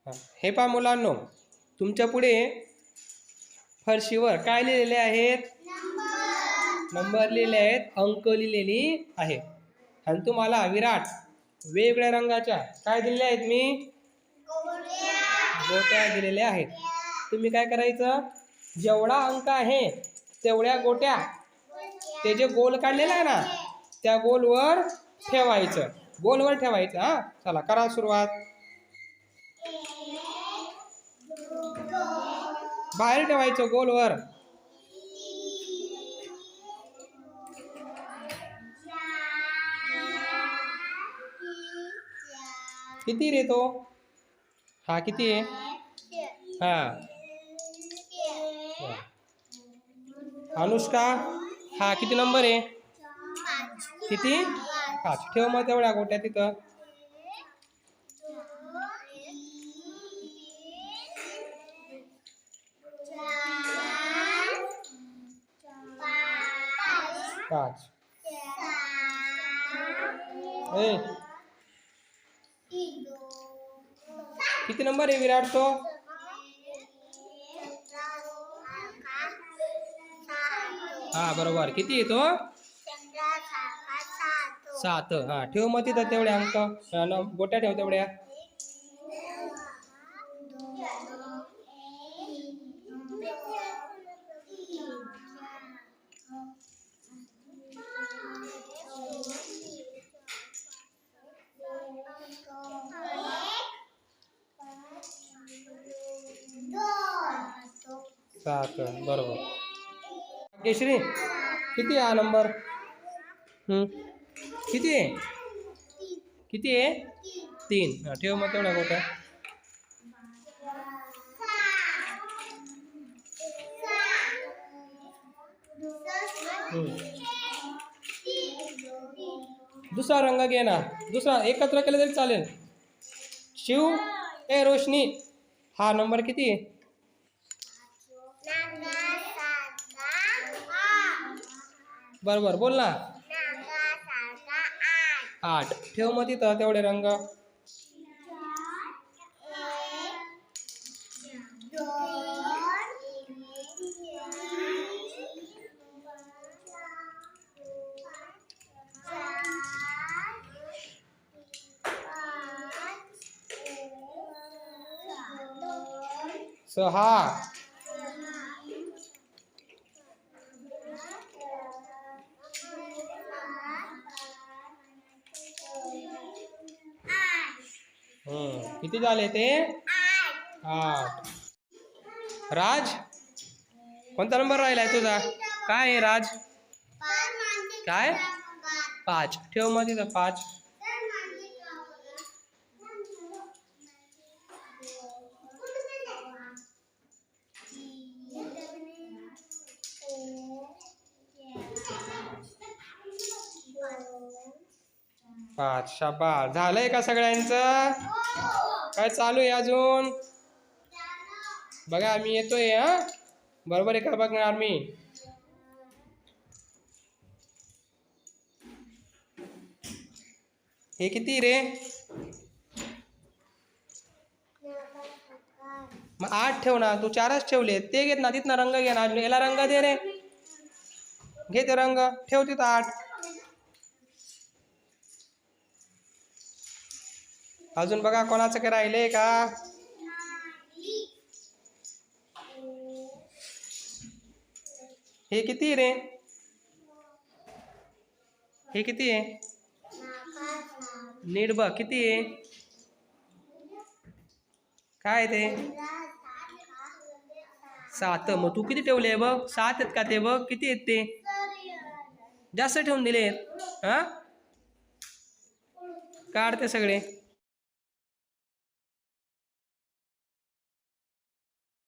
हे पहा मुलांनो, तुमच्या पुढे फरशीवर काय लिहिलेले आहेत? नंबर लिहिलेले आहेत, अंक लिहिलेली आहे. आणि तुम्हाला विराट वेगवेगळ्या रंगाच्या काय दिलेल्या आहेत? मी गोट्या दिलेल्या आहेत. तुम्ही काय करायचं? जेवढा अंक आहे तेवढ्या गोट्या ते जे गोल काढलेला आहे ना त्या गोलवर ठेवायचं. गोलवर ठेवायचं. हा, चला करा सुरुवात. बाहेर ठेवायचं गोलवर. किती रे तो? हा किती आहे? हा अनुष्का, हा किती नंबर आहे? किती? 5. ठेव मग तेवढ्या गोट्या तिथं. पाच. किती नंबर आहे विराट तो? हा बरोबर. किती आहे तो? 7. हा ठेव मग तिथं तेवढ्या अंक. गोट्या ठेव तेवढ्या. सात. बरोबर. केशरी किती हा नंबर? किती आहे? किती आहे? 3. ठेव मग तेवढ्या गोट्या. दुसरा रंग घे ना. दुसरा एकत्र केलं तरी चालेल. शिव, ए रोशनी, हा नंबर किती आहे? बरोबर बोल ना. 8. ठेव मग तिथं तेवढे रंग. सहा. किती झाले ते? 8. राज, कोणता नंबर राहिलाय तुझा? काय आहे राज? काय? 5. ठेव मग तिथं 5. शाबास. झालंय का सगळ्यांचं? काय चालू आहे अजून? बघा मी येतोय. हा बरोबर आहे का बघणार मी. हे किती रे? मग 8 ठेव ना. तू 4च ठेवले. ते घेत ना तिथनं रंग घे ना. याला रंग दे रे. घे ते रंग. ठेव तिथं 8. अजून बघा कोणाचं काय राहिलंय का? हे किती रे? हे किती आहे? नीट बघ किती आहे? काय ते? 7. मग तू किती ठेवले बघ? 7 आहेत का ते? बघ किती आहेत ते? जास्त ठेवून दिलेत. हा काढते सगळे.